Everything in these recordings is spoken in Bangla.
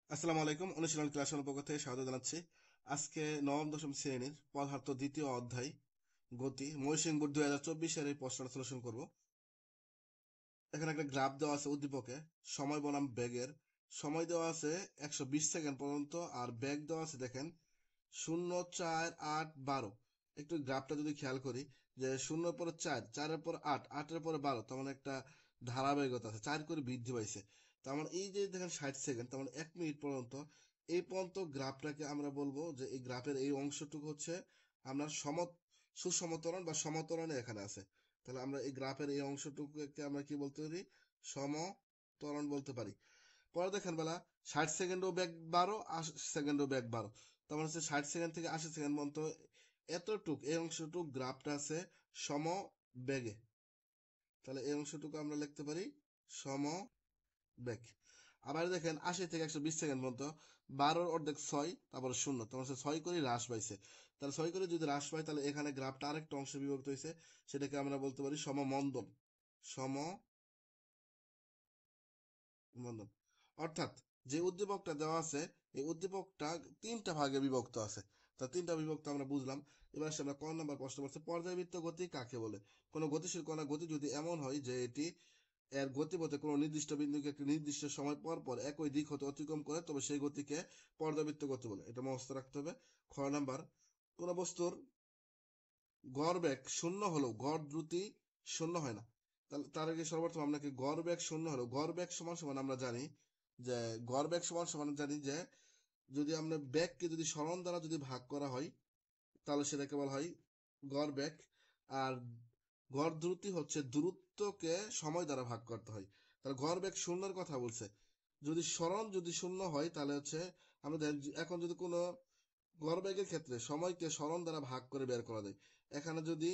আসসালামু আলাইকুম। অনুশীলন ক্লাসের পক্ষ থেকে স্বাগত জানাচ্ছি। আজকে নবম দশম শ্রেণীর পদার্থ দ্বিতীয় অধ্যায় গতি ময়মনসিংহ বোর্ড 2024 এই প্রশ্নটা সলিউশন করব। এখানে একটা গ্রাফ দেওয়া আছে উদ্দীপকে, সময় বনাম বেগের। সময় দেওয়া আছে 120 সেকেন্ড পর্যন্ত, আর বেগ দেওয়া আছে দেখেন 0, 4, 8, 12। একটু গ্রাফটা যদি খেয়াল করি যে 0 পরে 4, 4-এর পর 8, 8-এর পরে 12, তার মানে একটা ধারাবাহিকতা আছে, 4 করে বৃদ্ধি পাইছে। তার মানে এই যে দেখেন 60 সেকেন্ড, তার মানে 1 মিনিট পর্যন্ত এই পর্যন্ত গ্রাফটাকে আমরা বলবো যে এই গ্রাফের এই অংশটুকু হচ্ছে আপনার সুসমতরণ বা সমতরণে এখানে আছে। তাহলে আমরা এই গ্রাফের এই অংশটুকুকে আমরা কি বলতে পারি? সমতরণ বলতে পারি। পরে দেখেন বেলা 60 সেকেন্ডও ব্যাক 12, 80 সেকেন্ডও ব্যাক 12। তার মানে হচ্ছে 60 সেকেন্ড থেকে 80 সেকেন্ড পর্যন্ত এতটুক এই অংশটুক গ্রাফটা আছে সম বেগে। তাহলে এই অংশটুকু আমরা লিখতে পারি সম বেগ। আবার দেখেন 80 থেকে 120 সেকেন্ড পর্যন্ত 12-র অর্ধেক 6, তারপরে 0, তার মানে 6 করে হ্রাস পাইছে। তাহলে 6 করে যদি হ্রাস পায় তাহলে এখানে গ্রাফটা আরেকটা অংশে বিভক্ত হয়েছে, সেটাকে আমরা বলতে পারি সমমন্দন। সমমন্দন অর্থাৎ যে উদ্দীপকটা দেওয়া আছে এই উদ্দীপকটা 3টা ভাগে বিভক্ত আছে। তা 3টা বিভক্ত আমরা বুঝলাম। এবার আসলে আমরা ক নাম্বার প্রশ্ন করছে, পর্যায়বৃত্ত গতি কাকে বলে? কোনো গতিশীল কণার গতি যদি এমন হয় যে এটি এর গতিপথে কোনো নির্দিষ্ট বিন্দুকে একটি নির্দিষ্ট সময় পর পর একই দিক হতে অতিক্রম করে, তবে সেই গতিকে পর্যাবৃত্ত গতি বলে। এটা মুখস্থ রাখতে হবে। খ নাম্বার, কোন বস্তুর গড় বেগ শূন্য হলেও গড় দ্রুতি শূন্য হয় না। তাহলে তার আগে সর্বপ্রথম আপনাকে গড় বেগ শূন্য হলেও গড় বেগ সমান সমান আমরা জানি যে গড় বেগ সমান সমান জানি যে যদি আমরা বেগকে যদি সরণ দ্বারা যদি ভাগ করা হয় তাহলে সেটাকে বলা হয় গড় বেগ। আর গড় দ্রুতি হচ্ছে দূরত্বকে সময় দ্বারা ভাগ করতে হয়। তাহলে গড় বেগ শূন্যের কথা বলছে। যদি সরণ যদি শূন্য হয় তাহলে হচ্ছে আমাদের এখন যদি কোনো গড়বেগের ক্ষেত্রে সময়কে সরণ দ্বারা ভাগ করে বের করা যায়। এখানে যদি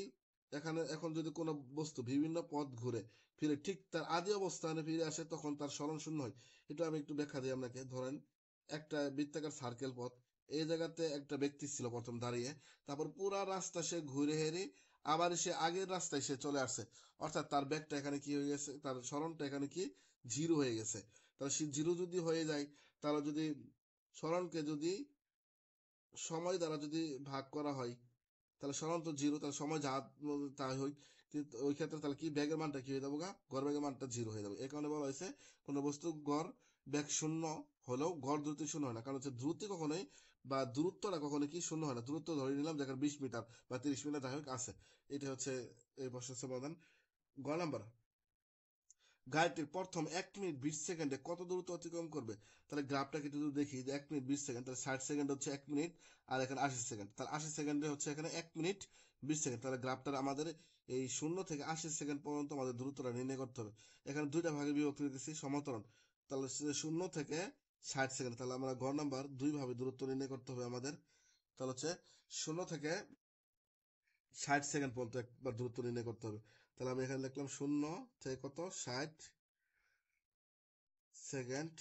এখন যদি কোনো বস্তু বিভিন্ন পথ ঘুরে ফিরে ঠিক তার আদি অবস্থানে ফিরে আসে তখন তার সরণ শূন্য হয়। এটা আমি একটু ব্যাখ্যা দিই আপনাকে। ধরেন একটা বৃত্তাকার সার্কেল পথ, এই জায়গাতে একটা ব্যক্তি ছিল প্রথম দাঁড়িয়ে, তারপর পুরা রাস্তা সে ঘুরে হেরে আবার সে আগের রাস্তায় সে চলে আসছে। অর্থাৎ তার ব্যাগটা এখানে কি হয়ে গেছে, তার সরণটা এখানে কি জিরো হয়ে গেছে। তাহলে সে জিরো যদি হয়ে যায় তাহলে যদি সরণকে যদি সময় দ্বারা যদি ভাগ করা হয় তাহলে সাধারণত জিরো, তাহলে সময় যা তাই হয়। কিন্তু ওই ক্ষেত্রে তাহলে কি ব্যাগের মানটা কি হয়ে যাবে? গড় ব্যাগের মানটা জিরো হয়ে যাবে। এই কারণে বলা হয়েছে কোন বস্তু গড় ব্যাগ শূন্য হলেও গড় দ্রুতি শূন্য হয় না। কারণ হচ্ছে দ্রুতি কখনোই বা দূরত্বটা কখনোই কি শূন্য হয় না। দূরত্ব ধরে নিলাম যেখানে 20 মিটার বা 30 মিটার যাই হোক আছে। এটা হচ্ছে এই প্রশ্নের সমাধান। গ নাম্বার, গাড়িটির প্রথম 1 মিনিট 20 সেকেন্ডে কত দূরত্ব অতিক্রম করবে? তাহলে গ্রাফটাকে যদি দেখি যে 1 মিনিট 20 সেকেন্ড, তাহলে 60 সেকেন্ড হচ্ছে 1 মিনিট, আর এখানে 80 সেকেন্ড, তাহলে 80 সেকেন্ডে হচ্ছে এখানে 1 মিনিট 20 সেকেন্ড। তাহলে গ্রাফটার আমাদের এই 0 থেকে 80 সেকেন্ড পর্যন্ত আমাদের দূরত্বটা নির্ণয় করতে হবে। এখানে দুইটা ভাগে বিভক্ত দিতেছি সমতরণ। তাহলে 0 থেকে 60 সেকেন্ড, তাহলে আমরা ঘর নাম্বার 2 ভাবে দূরত্ব নির্ণয় করতে হবে আমাদের। তাহলে হচ্ছে 0 থেকে 60 সেকেন্ড পর্যন্ত একবার দূরত্ব নির্ণয় করতে হবে। তাহলে আমি এখানে লিখলাম 0 থেকে কত 60 সেকেন্ড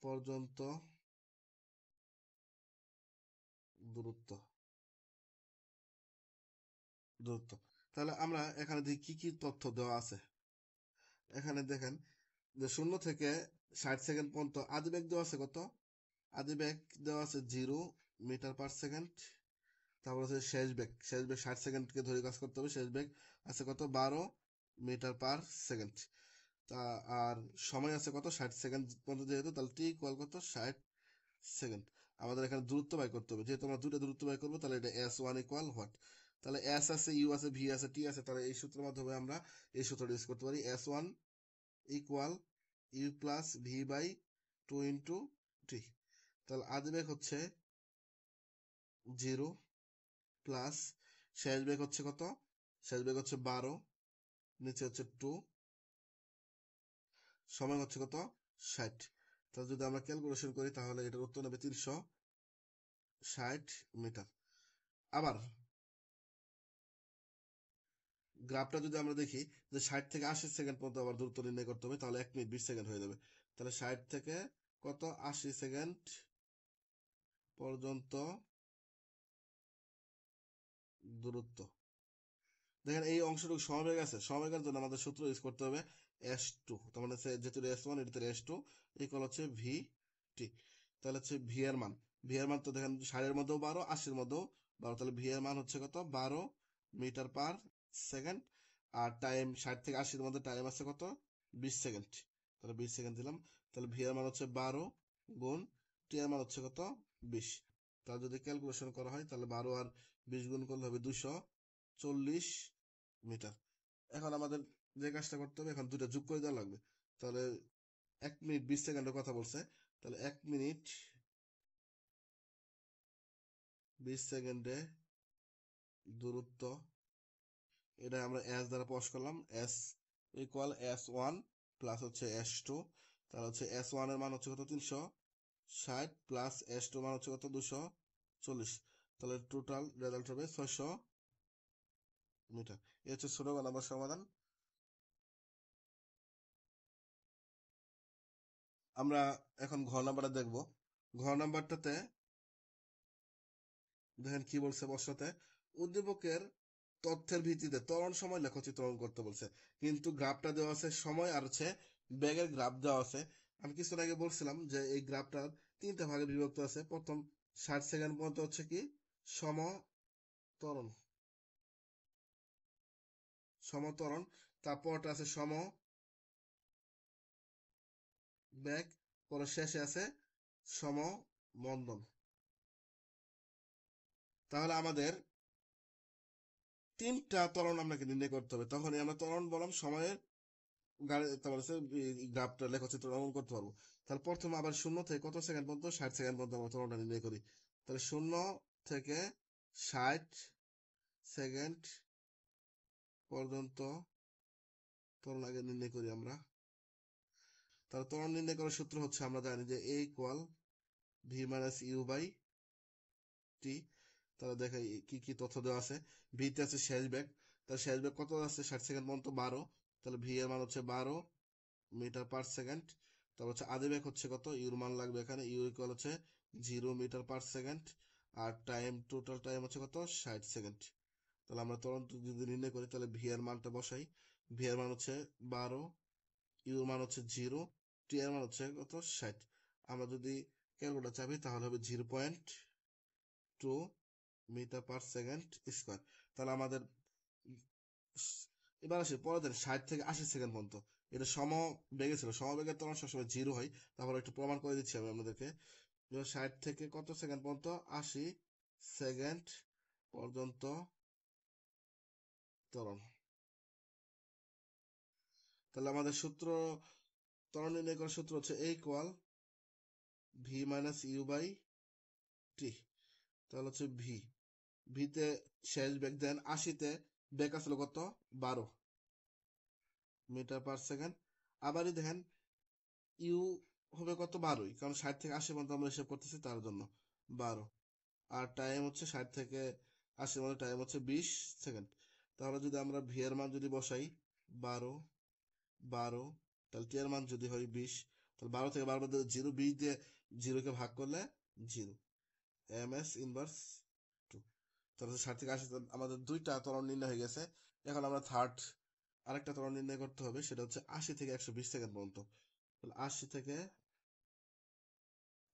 পর্যন্ত দূরত্ব দূরত্ব তাহলে আমরা এখানে দেখি কি কি তথ্য দেওয়া আছে। এখানে দেখেন যে 0 থেকে 60 সেকেন্ড পর্যন্ত আদিবেগ দেওয়া আছে কত? আদিবেগ দেওয়া আছে 0 মিটার পার সেকেন্ড। তারপর হচ্ছে শেষ বেগ 60 সেকেন্ডকে ধরে কাজ করতে হবে। শেষ বেগ আছে কত? 12 মিটার পার সেকেন্ড। তা আর সময় আছে কত? 60 সেকেন্ড পর্যন্ত, যেহেতু তাহলে টি ইকুয়াল কত? 60 সেকেন্ড। আমাদের এখানে দূরত্ব বাই করতে হবে, যেহেতু আমরা দুটো দূরত্ব বাই করবো, তাহলে এটা S1 ইকুয়াল হোয়াট? তাহলে এস আছে, ইউ আছে, ভি আছে, টি আছে। তাহলে এই সূত্রের মাধ্যমে আমরা এই সূত্রটা ইউজ করতে পারি। S1 equal u plus v by 2 × t. তাহলে আদি বেগ হচ্ছে 0 প্লাস শেষ বেগ হচ্ছে কত? শেষ বেগ হচ্ছে 12, নিচে হচ্ছে 2, সময় হচ্ছে কত? 60। তাহলে যদি আমরা ক্যালকুলেশন করি তাহলে এটার উত্তর নেবে 360 মিটার। আবার গ্রাফটা যদি আমরা দেখি যে 60 থেকে 80 সেকেন্ড পর্যন্ত আবার দূরত্ব নির্ণয় করতে হবে, তাহলে 1 মিনিট 20 সেকেন্ড হয়ে যাবে। তাহলে 60 থেকে কত 80 সেকেন্ড পর্যন্ত দূরত্ব। দেখেন এই অংশটুকু সমবেগ আছে, সমবেগের জন্য আমাদের সূত্র ইউজ করতে হবে S2। তার মানে যেহেতু S1 এটাতে S2 ইকুয়াল হচ্ছে ভি টি। তাহলে হচ্ছে ভি এর মান, তো দেখেন 60-এর মধ্যেও 12, 80-এর মধ্যেও 12, তাহলে ভি এর মান হচ্ছে কত 12 মিটার পার সেকেন্ড। আর টাইম 60 থেকে 80-এর মধ্যে টাইম আছে কত 20 সেকেন্ড, তাহলে 20 সেকেন্ড দিলাম। তাহলে ভি এর মান হচ্ছে 12 গুণ টি এর মান হচ্ছে কত 20। তাহলে যদি ক্যালকুলেশন করা হয় তাহলে 12 আর 20 গুণ করলে হবে 240 মিটার। এখন আমাদের যে কাজটা করতে হবে, এখন দুটো যোগ করে দেওয়া লাগবে। তাহলে 1 মিনিট 20 সেকেন্ডের কথা বলছে, তাহলে 1 মিনিট 20 সেকেন্ডে দূরত্ব, এটা আমরা এস দ্বারা প্রকাশ করলাম, এস ইকুয়াল S1 প্লাস হচ্ছে S2। তাহলে হচ্ছে S1 এর মান হচ্ছে কত 360 প্লাস S2 মান হচ্ছে কত 240, তাহলে টোটাল রেজাল্ট হবে 600 মিটার। এই হচ্ছে ছোট গ নাম্বার সমাধান। আমরা এখন ঘ নাম্বারটা দেখব। ঘ নাম্বারটাতে দেখেন কি বলছে প্রশ্নতে, উদ্দীপকের তথ্যের ভিত্তিতে ত্বরণ সময় লেখচিত্রণ করতে বলছে, কিন্তু গ্রাফটা দেওয়া আছে সময় আর হচ্ছে বেগের গ্রাফ দেওয়া আছে। আমি কিছুক্ষণ আগে বলছিলাম যে এই গ্রাফটার 3টা ভাগে বিভক্ত আছে। প্রথম 60 সেকেন্ড পর্যন্ত হচ্ছে কি সমত্বরণ, তারপরটা আছে বেগ, পরে শেষে আছে সমমন্দন। তাহলে আমাদের 3টা ত্বরণ আপনাকে নির্ণয় করতে হবে, তখনই আমরা ত্বরণ বললাম সময়ের তারপর হচ্ছে গ্রাফটা লেখচিত্র অঙ্কন করতে পারবো। তাহলে প্রথমে আবার 0 থেকে কত সেকেন্ড পর্যন্ত 60 সেকেন্ড পর্যন্ত আমরা ত্বরণটা নির্ণয় করি। তাহলে 0 থেকে 60 সেকেন্ড পর্যন্ত ত্বরণ আগে নির্ণয় করি আমরা। তাহলে ত্বরণ নির্ণয় করার সূত্র হচ্ছে, আমরা জানি যে A equal V minus U by T. তাহলে দেখা কি কি তথ্য দেওয়া আছে। ভিতে আছে শেষ বেগ, তাহলে শেষ বেগ কত আছে 60 সেকেন্ড পর্যন্ত 12, তাহলে ভি এর মান হচ্ছে 12 মিটার পার সেকেন্ড। তারপর হচ্ছে আদি বেগ হচ্ছে কত, ইউর মান লাগবে এখানে, ইউ ইকুয়াল হচ্ছে 0 মিটার পার সেকেন্ড। আর টাইম, টোটাল টাইম হচ্ছে কত 60 সেকেন্ড। তাহলে আমরা ত্বরণ যদি নির্ণয় করি তাহলে ভি এর মানটা বসাই। ভি এর মান হচ্ছে 12, ইউর মান হচ্ছে 0, টি এর মান হচ্ছে কত 60। আমরা যদি ক্যালকুলেটর চাপি তাহলে হবে 0.2 মিটার পার সেকেন্ড স্কোয়ার। তাহলে আমাদের এবার আসি পরের দিন 60 থেকে 80 সেকেন্ড পর্যন্ত, এটা বেগে ছিল, বেগের ত্বরণ সবসময় 0 হয়। তারপর একটু প্রমাণ করে দিচ্ছি আমি আপনাদেরকে। 60 থেকে কত সেকেন্ড পর্যন্ত 80 সেকেন্ড পর্যন্ত ত্বরণ। তাহলে আমাদের ত্বরণ নির্ণয় করার সূত্র হচ্ছে A equal V minus U by T. তাহলে হচ্ছে ভিতে শেষ বেগ, দেন 80-তে বেগ আসলে কত 12 মিটার পার সেকেন্ড। আবারই দেখেন ইউ হবে কত 12, কারণ 60 থেকে 80 পর্যন্ত আমরা হিসাব করতেছি তার জন্য 12। আর টাইম হচ্ছে 60 থেকে 80 মধ্যে টাইম হচ্ছে 20 সেকেন্ড। তাহলে যদি আমরা ভি এর মান যদি বসাই 12 12, তাহলে টি এর মান যদি হয় 20, তাহলে 12 থেকে 12 মধ্যে 0, 20 দিয়ে 0 কে ভাগ করলে 0, এম এস ইনভার্স 2। তাহলে 60 থেকে 80 আমাদের 2টা ত্বরণ নির্ণয় হয়ে গেছে। এখন আমরা আরেকটা ত্বরণ নির্ণয় করতে হবে, সেটা হচ্ছে 80 থেকে 120 সেকেন্ড পর্যন্ত। তাহলে 80 থেকে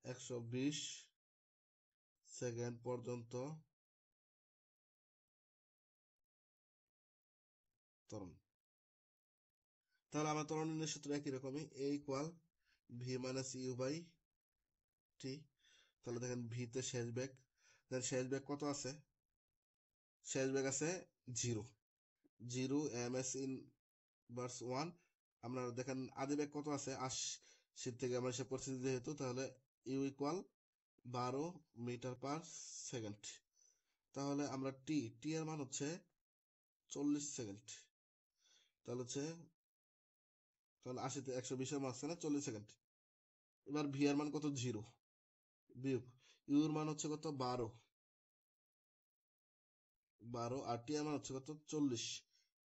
120 সেকেন্ড পর্যন্ত ত্বরণ। তাহলে আমার ত্বরণ নির্ণয়ের সূত্র একই রকমই, A equal V minus U by T. তাহলে দেখেন ভিতে শেষ বেগ, দেন শেষ বেগ কত আছে, শেষ বেগ আছে 0 এম এস ইনভার্স 1। আমরা দেখেন আদি বেগ কত আছে 80 থেকে আমরা হিসাব করছি যেহেতু, তাহলে u equal 12 metre per second. তাহলে আমরা টি এর মান হচ্ছে 40 সেকেন্ড। তাহলে 80 থেকে 120-এর মাঝখানে 40 সেকেন্ড। এবার ভি এর মান কত 0 বিয়োগ ইউর মান হচ্ছে কত 12, আর টি এর মান হচ্ছে কত 40।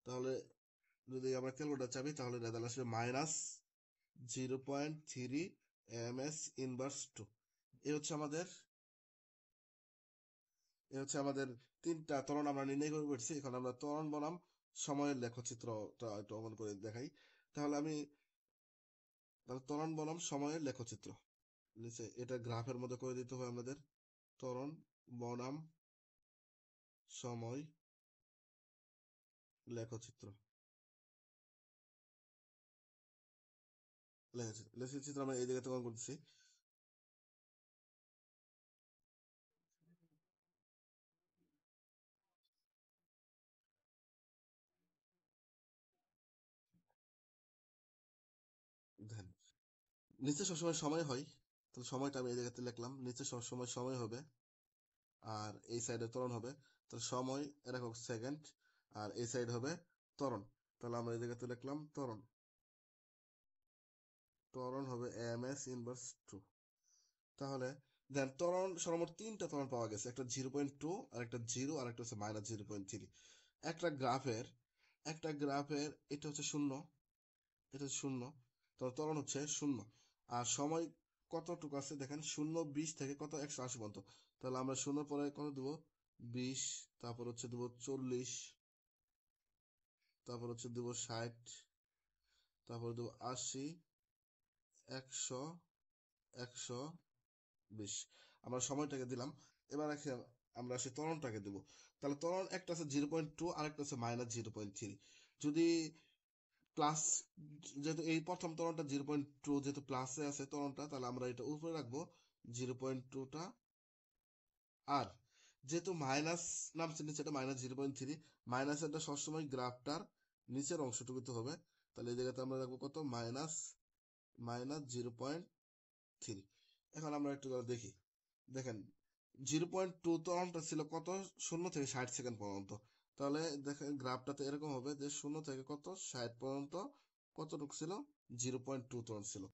তাহলে যদি আমরা ক্যালকুলেটর চাপি তাহলে রেজাল্ট আসবে মাইনাস 0.3 এম এস ইনভার্স 2। এই হচ্ছে আমাদের 3টা ত্বরণ আমরা নির্ণয় করে পেরেছি। এখন আমরা ত্বরণ বনাম সময়ের লেখচিত্রটা একটু অঙ্কন করে দেখাই। তাহলে ত্বরণ বনাম সময়ের লেখচিত্র। নিচে এটা গ্রাফের মধ্যে করে দিতে হবে আমাদের। ত্বরণ বনাম সময় লেখচিত্র। লেখচিত্র আমরা এই জায়গাতে অঙ্কন করতেছি। দেখেন নিচে সবসময় সময় হয়, তাহলে সময়টা আমি এই জায়গাতে লিখলাম, নিচে সবসময় সময় হবে আর এই সাইডে ত্বরণ হবে। তাহলে সময় একক সেকেন্ড আর এই সাইড হবে ত্বরণ। তাহলে আমরা এই জায়গাতে লিখলাম ত্বরণ। ত্বরণ হবে ms ইনভার্স 2। তাহলে দেন ত্বরণ সর্বমোট 3টা ত্বরণ পাওয়া গেছে, একটা 0.2 আর একটা 0 আর একটা হচ্ছে -0.3। একটা গ্রাফের এটা হচ্ছে 0, এটা হচ্ছে 0, তো ত্বরণ হচ্ছে 0 আর সময় কতটুকু আছে দেখেন 0 20 থেকে কত 180 পর্যন্ত। তাহলে আমরা 0 পরে কত দেবো 20, তারপর হচ্ছে দেবো 40, তারপর হচ্ছে দেবো 60, তারপর দেবো 80, 100, 120। আমরা সময়টাকে দিলাম। এবার আমরা সে ত্বরণটাকে দেবো। তাহলে ত্বরণ একটা আছে 0.2 আর একটা আছে -0.3। যদি প্লাস, যেহেতু এই প্রথম ত্বরণটা 0.2 যেহেতু প্লাসে আছে ত্বরণটা, তাহলে আমরা এটা উপরে রাখবো 0.2টা। আর যেহেতু মাইনাস নামছে নিচে, এটা -0.3, মাইনাসেরটা সবসময় গ্রাফটার নিচের অংশটুকুতে হবে। তাহলে এই জায়গাতে আমরা রাখবো কত -0.3। এখন আমরা একটু দেখি। দেখেন 0.2 ত্বরণটা ছিল কত 0 থেকে 60 সেকেন্ড পর্যন্ত। তাহলে দেখেন গ্রাফটাতে এরকম হবে যে 0 থেকে কত 60 পর্যন্ত কতটুকু ছিল 0.2 ত্বরণ ছিল।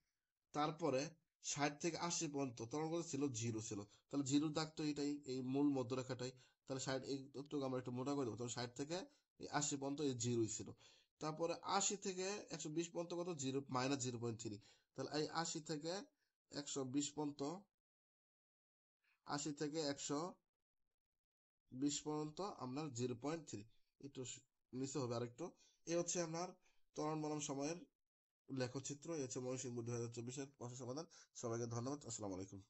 তারপরে 60 থেকে 80 পর্যন্ত ত্বরণ কত ছিল 0 ছিল। তাহলে 0 দাগ তো এটাই, এই মূল মধ্যরেখাটাই। তাহলে 60 এইটুকু আমরা একটু মোটা করে দেবো। তাহলে 60 থেকে 80 পর্যন্ত এই 0 ছিল। তারপরে 80 থেকে 120 পর্যন্ত কত 0 -0.3। তাহলে এই 80 থেকে 120 পর্যন্ত, 80 থেকে 120 পর্যন্ত আপনার 0.3 একটু নিচে হবে আরেকটু। এই হচ্ছে আপনার ত্বরণ বনাম সময়ের লেখচিত্র। এই হচ্ছে ময়মনসিংহ 2024-এর প্রশ্ন সমাধান। সবাইকে ধন্যবাদ। আসসালামু আলাইকুম।